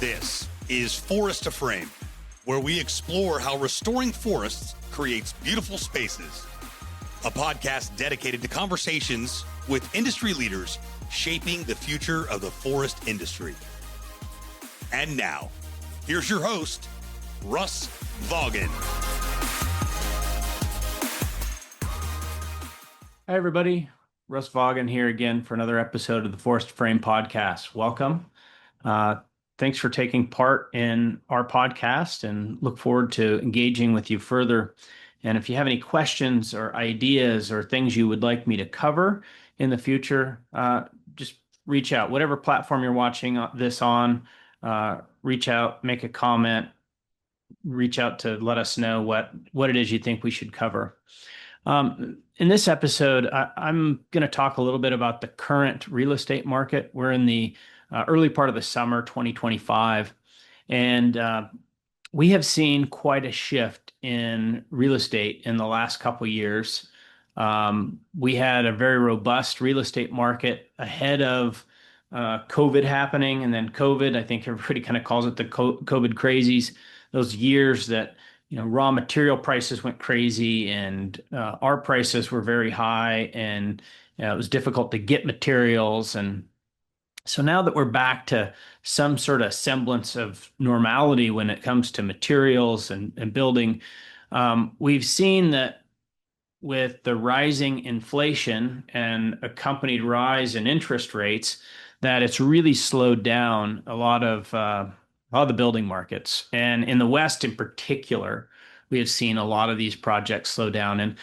This is Forest to Frame, where we explore how restoring forests creates beautiful spaces. A podcast dedicated to conversations with industry leaders shaping the future of the forest industry. And now, here's your host, Russ Vaughan. Hi, everybody. Russ Vaughan here again for another episode of the Forest to Frame podcast. Welcome. Thanks for taking part in our podcast and look forward to engaging with you further. And if you have any questions or ideas or things you would like me to cover in the future, just reach out. Whatever platform you're watching this on, reach out, make a comment, reach out to let us know what it is you think we should cover. In this episode, I'm going to talk a little bit about the current real estate market. We're in the early part of the summer 2025, and we have seen quite a shift in real estate in the last couple of years. We had a very robust real estate market ahead of COVID happening, and then COVID, I think everybody kind of calls it the COVID crazies, those years that raw material prices went crazy and our prices were very high, and it was difficult to get materials. And so now that we're back to some sort of semblance of normality when it comes to materials and building, we've seen that with the rising inflation and accompanied rise in interest rates, that it's really slowed down a lot of the building markets. And in the West in particular, we have seen a lot of these projects slow down. And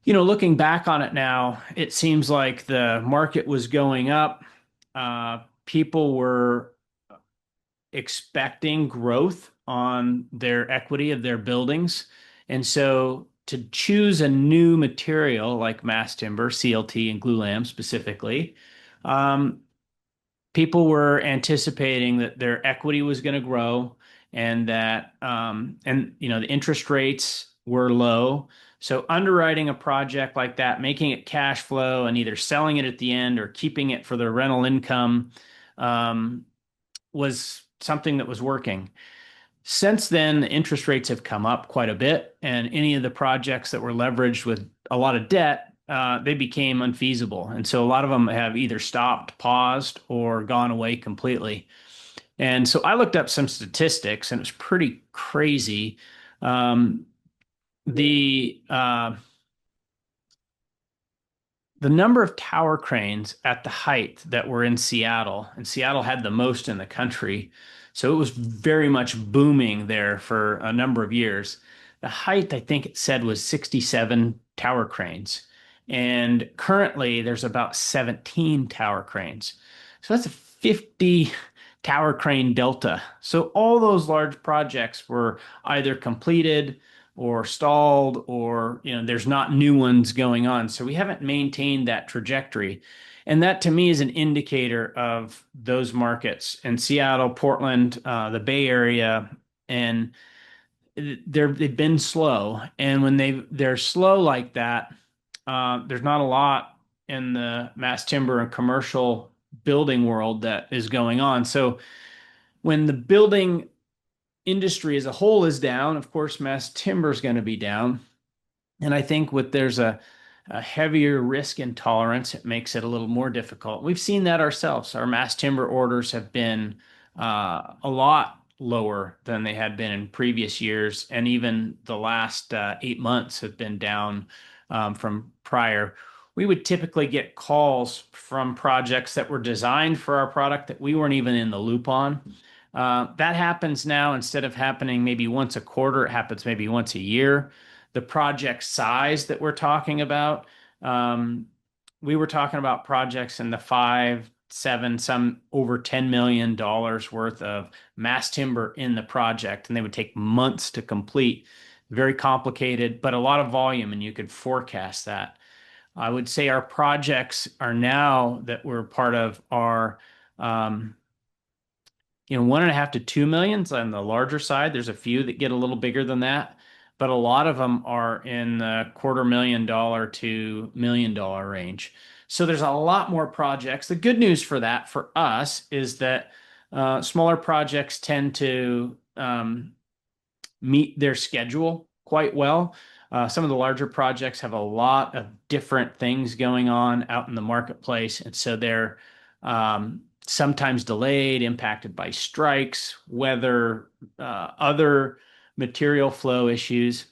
looking back on it now, it seems like the market was going up. People were expecting growth on their equity of their buildings. And so to choose a new material like mass timber, CLT, and glulam specifically, people were anticipating that their equity was going to grow and that the interest rates were low. So underwriting a project like that, making it cash flow and either selling it at the end or keeping it for their rental income was something that was working. Since then, the interest rates have come up quite a bit, and any of the projects that were leveraged with a lot of debt, they became unfeasible. And so a lot of them have either stopped, paused, or gone away completely. And so I looked up some statistics, and it was pretty crazy. The number of tower cranes at the height that were in Seattle, and Seattle had the most in the country, so it was very much booming there for a number of years. The height, I think it said, was 67 tower cranes. And currently there's about 17 tower cranes. So that's a 50 tower crane delta. So all those large projects were either completed or stalled, or there's not new ones going on. So we haven't maintained that trajectory. And that to me is an indicator of those markets in Seattle, Portland, the Bay Area, and they've been slow. And when they're slow like that, there's not a lot in the mass timber and commercial building world that is going on. So when the building industry as a whole is down, of course, mass timber is going to be down. And I think there's a heavier risk intolerance, it makes it a little more difficult. We've seen that ourselves. Our mass timber orders have been a lot lower than they had been in previous years. And even the last 8 months have been down from prior. We would typically get calls from projects that were designed for our product that we weren't even in the loop on. That happens now. Instead of happening maybe once a quarter, it happens maybe once a year. The project size that we're talking about, we were talking about projects in the 5, 7, some over $10 million worth of mass timber in the project, and they would take months to complete. Very complicated, but a lot of volume, and you could forecast that. I would say our projects are now that we're part of are 1.5 to 2 million on the larger side. There's a few that get a little bigger than that, but a lot of them are in the $250,000 to $1 million range. So there's a lot more projects. The good news for that for us is that Smaller projects tend to meet their schedule quite well. Some of the larger projects have a lot of different things going on out in the marketplace, and so they're sometimes delayed, impacted by strikes, weather, other material flow issues.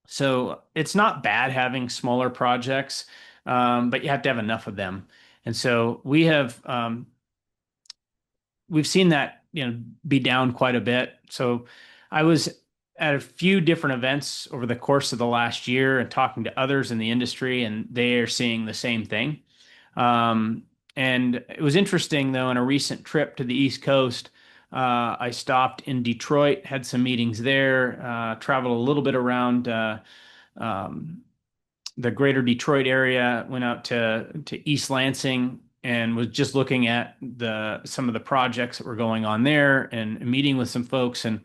So it's not bad having smaller projects, but you have to have enough of them. And so we've seen that, be down quite a bit. So I was at a few different events over the course of the last year and talking to others in the industry, and they are seeing the same thing. And it was interesting, though, on a recent trip to the East Coast, I stopped in Detroit, had some meetings there, traveled a little bit around um, the greater Detroit area, went out to East Lansing and was just looking at some of the projects that were going on there and meeting with some folks, and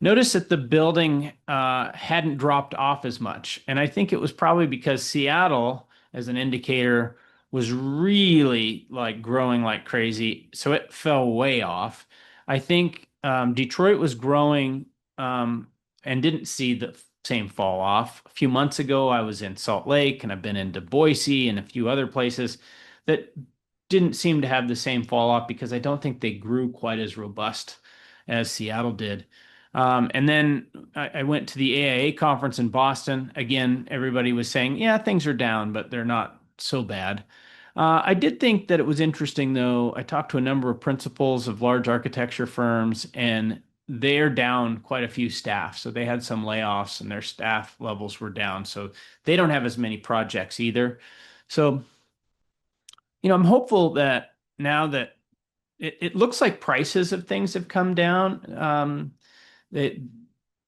noticed that the building hadn't dropped off as much. And I think it was probably because Seattle, as an indicator, was really like growing like crazy. So it fell way off. I think Detroit was growing and didn't see the same fall off. A few months ago, I was in Salt Lake and I've been into Boise and a few other places that didn't seem to have the same fall off because I don't think they grew quite as robust as Seattle did. And then I went to the AIA conference in Boston. Again, everybody was saying, yeah, things are down, but they're not so bad. I did think that it was interesting, though. I talked to a number of principals of large architecture firms, and they're down quite a few staff. So they had some layoffs, and their staff levels were down. So they don't have as many projects either. So, I'm hopeful that now that it looks like prices of things have come down. It,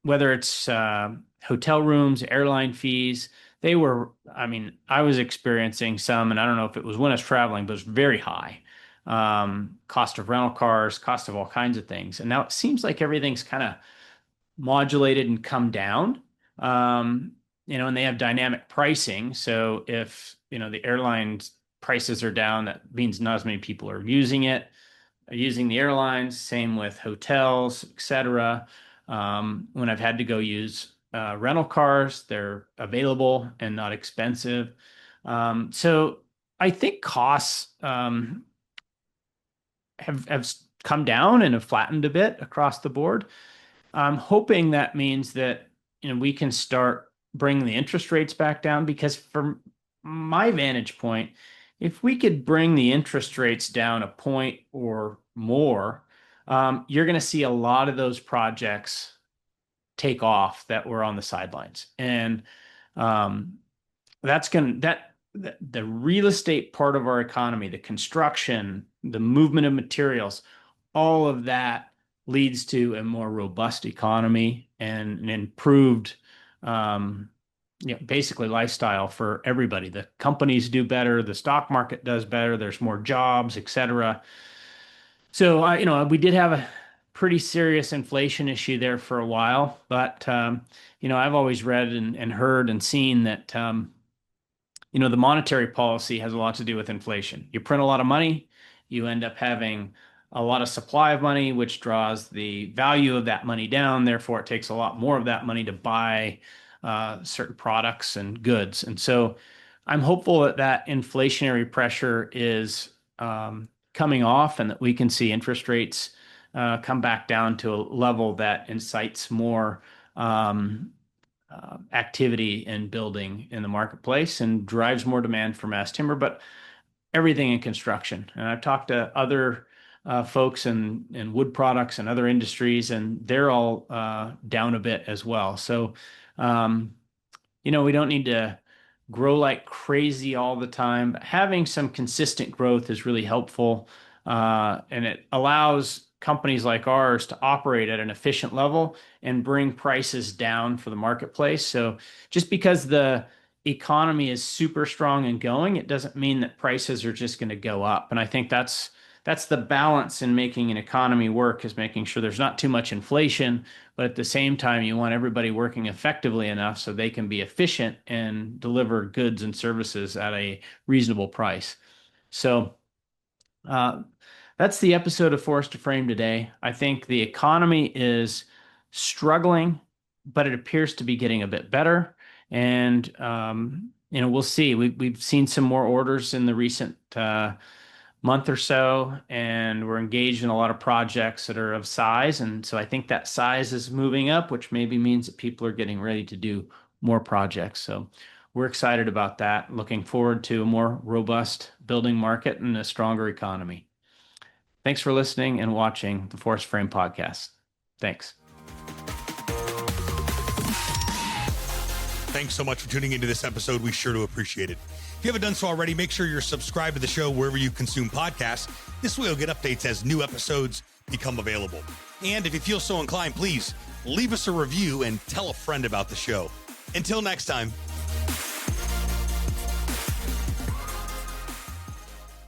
whether it's hotel rooms, airline fees, they were, I mean, I was experiencing some, and I don't know if it was when I was traveling, but it was very high. Cost of rental cars, cost of all kinds of things. And now it seems like everything's kind of modulated and come down. And they have dynamic pricing. So if, the airlines prices are down, that means not as many people are using it, using the airlines. Same with hotels, etc. When I've had to go use rental cars, they're available and not expensive. So I think costs have come down and have flattened a bit across the board. I'm hoping that means that we can start bringing the interest rates back down, because from my vantage point, if we could bring the interest rates down a point or more, you're going to see a lot of those projects take off that were on the sidelines. And that's going to the real estate part of our economy, the construction, the movement of materials, all of that leads to a more robust economy and an improved basically lifestyle for everybody. The companies do better, the stock market does better, there's more jobs, etc. So we did have a pretty serious inflation issue there for a while, but I've always read and heard and seen that the monetary policy has a lot to do with inflation. You print a lot of money, you end up having a lot of supply of money, which draws the value of that money down. Therefore, it takes a lot more of that money to buy certain products and goods. And so I'm hopeful that that inflationary pressure is coming off and that we can see interest rates come back down to a level that incites more activity and building in the marketplace and drives more demand for mass timber, but everything in construction. And I've talked to other folks in wood products and other industries, and they're all down a bit as well. So, we don't need to grow like crazy all the time, but having some consistent growth is really helpful. And it allows companies like ours to operate at an efficient level and bring prices down for the marketplace. So just because the economy is super strong and going, it doesn't mean that prices are just going to go up. And I think that's the balance in making an economy work, is making sure there's not too much inflation, but at the same time, you want everybody working effectively enough so they can be efficient and deliver goods and services at a reasonable price. So, That's the episode of Forest to Frame today. I think the economy is struggling, but it appears to be getting a bit better. And we'll see. We've seen some more orders in the recent month or so, and we're engaged in a lot of projects that are of size. And so I think that size is moving up, which maybe means that people are getting ready to do more projects. So we're excited about that. Looking forward to a more robust building market and a stronger economy. Thanks for listening and watching the Forest Frame Podcast. Thanks. Thanks so much for tuning into this episode. We sure do appreciate it. If you haven't done so already, make sure you're subscribed to the show wherever you consume podcasts. This way you'll get updates as new episodes become available. And if you feel so inclined, please leave us a review and tell a friend about the show. Until next time.